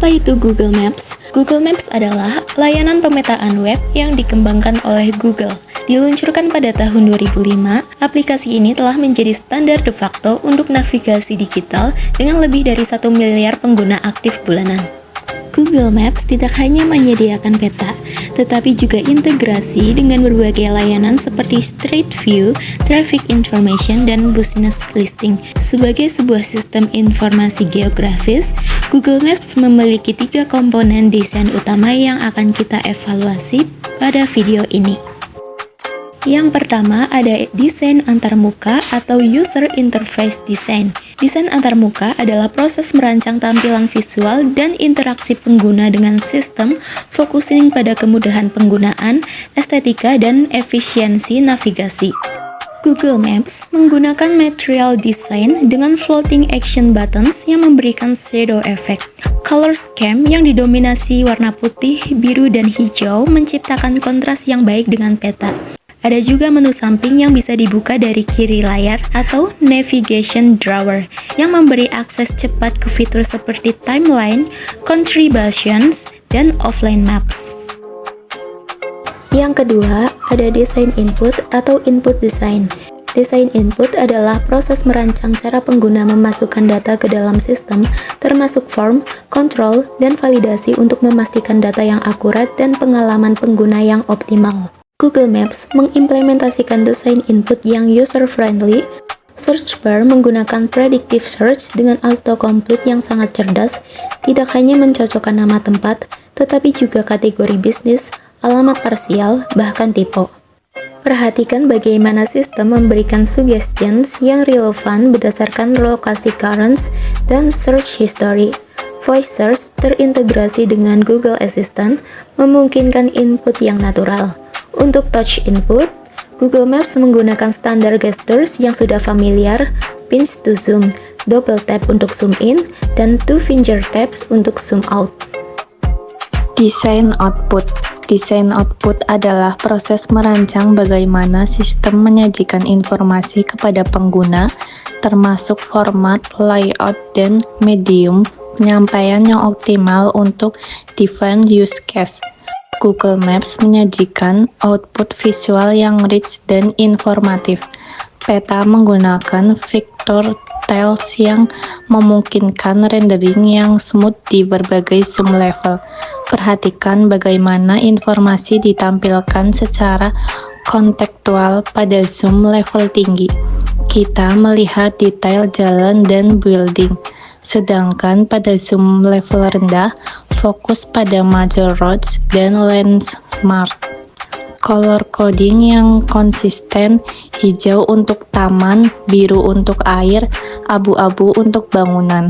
Apa itu Google Maps? Google Maps adalah layanan pemetaan web yang dikembangkan oleh Google. Diluncurkan pada tahun 2005, aplikasi ini telah menjadi standar de facto untuk navigasi digital dengan lebih dari 1 miliar pengguna aktif bulanan. Google Maps tidak hanya menyediakan peta, tetapi juga integrasi dengan berbagai layanan seperti Street View, Traffic Information, dan Business Listing. Sebagai sebuah sistem informasi geografis, Google Maps memiliki 3 komponen desain utama yang akan kita evaluasi pada video ini. Yang pertama ada desain antarmuka atau User Interface Design. Desain antarmuka adalah proses merancang tampilan visual dan interaksi pengguna dengan sistem, focusing pada kemudahan penggunaan, estetika, dan efisiensi navigasi. Google Maps menggunakan material design dengan floating action buttons yang memberikan shadow effect. Color scheme yang didominasi warna putih, biru, dan hijau menciptakan kontras yang baik dengan peta. Ada juga menu samping yang bisa dibuka dari kiri layar atau navigation drawer yang memberi akses cepat ke fitur seperti timeline, contributions, dan offline maps. Yang kedua, ada desain input atau input design. Desain input adalah proses merancang cara pengguna memasukkan data ke dalam sistem, termasuk form, kontrol, dan validasi untuk memastikan data yang akurat dan pengalaman pengguna yang optimal. Google Maps mengimplementasikan desain input yang user-friendly. Search bar menggunakan predictive search dengan autocomplete yang sangat cerdas, tidak hanya mencocokkan nama tempat, tetapi juga kategori bisnis, alamat parsial, bahkan tipe. Perhatikan bagaimana sistem memberikan suggestions yang relevan berdasarkan lokasi currents dan search history. Voice search terintegrasi dengan Google Assistant, memungkinkan input yang natural. Untuk touch input, Google Maps menggunakan standar gestures yang sudah familiar, pinch to zoom, double tap untuk zoom in, dan two finger taps untuk zoom out. Desain output. Desain output adalah proses merancang bagaimana sistem menyajikan informasi kepada pengguna, termasuk format, layout, dan medium penyampaian yang optimal untuk different use case. Google Maps menyajikan output visual yang rich dan informatif. Peta menggunakan vector tiles yang memungkinkan rendering yang smooth di berbagai zoom level. Perhatikan bagaimana informasi ditampilkan secara kontekstual pada zoom level tinggi. Kita melihat detail jalan dan building. Sedangkan pada zoom level rendah, fokus pada major roads dan landmarks. Color coding yang konsisten, hijau untuk taman, biru untuk air, abu-abu untuk bangunan.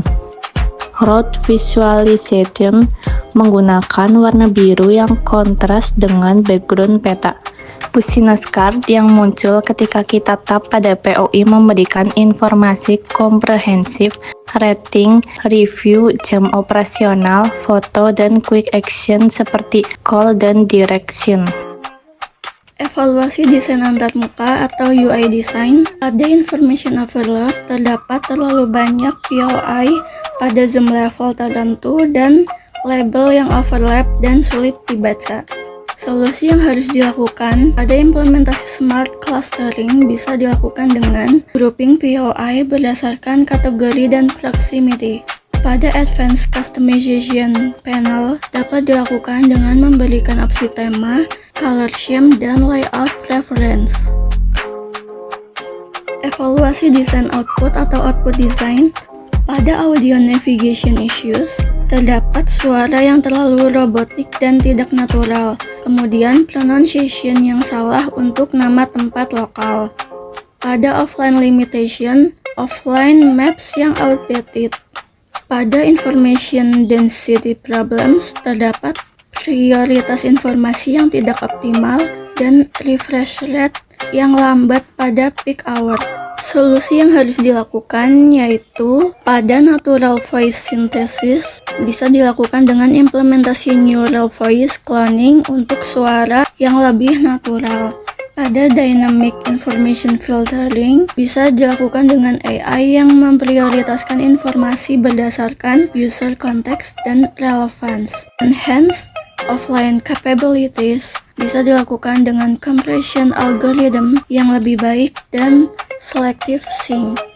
Road visualization menggunakan warna biru yang kontras dengan background peta. Business card yang muncul ketika kita tap pada POI memberikan informasi komprehensif, rating, review, jam operasional, foto, dan quick action seperti call dan direction. Evaluasi desain antarmuka atau UI design. Pada information overload, terdapat terlalu banyak POI pada zoom level tertentu dan label yang overlap dan sulit dibaca. Solusi yang harus dilakukan pada implementasi smart clustering bisa dilakukan dengan grouping POI berdasarkan kategori dan proximity. Pada advanced customization panel dapat dilakukan dengan memberikan opsi tema, color scheme, dan layout preference. Evaluasi desain output atau output design. Pada audio navigation issues, terdapat suara yang terlalu robotik dan tidak natural, kemudian pronunciation yang salah untuk nama tempat lokal. Pada offline limitation, offline maps yang outdated. Pada information density problems, terdapat prioritas informasi yang tidak optimal dan refresh rate yang lambat pada peak hour. Solusi yang harus dilakukan yaitu pada natural voice synthesis bisa dilakukan dengan implementasi neural voice cloning untuk suara yang lebih natural. Pada Dynamic Information Filtering bisa dilakukan dengan AI yang memprioritaskan informasi berdasarkan user context dan relevance. Enhanced offline capabilities bisa dilakukan dengan compression algorithm yang lebih baik dan selective sync.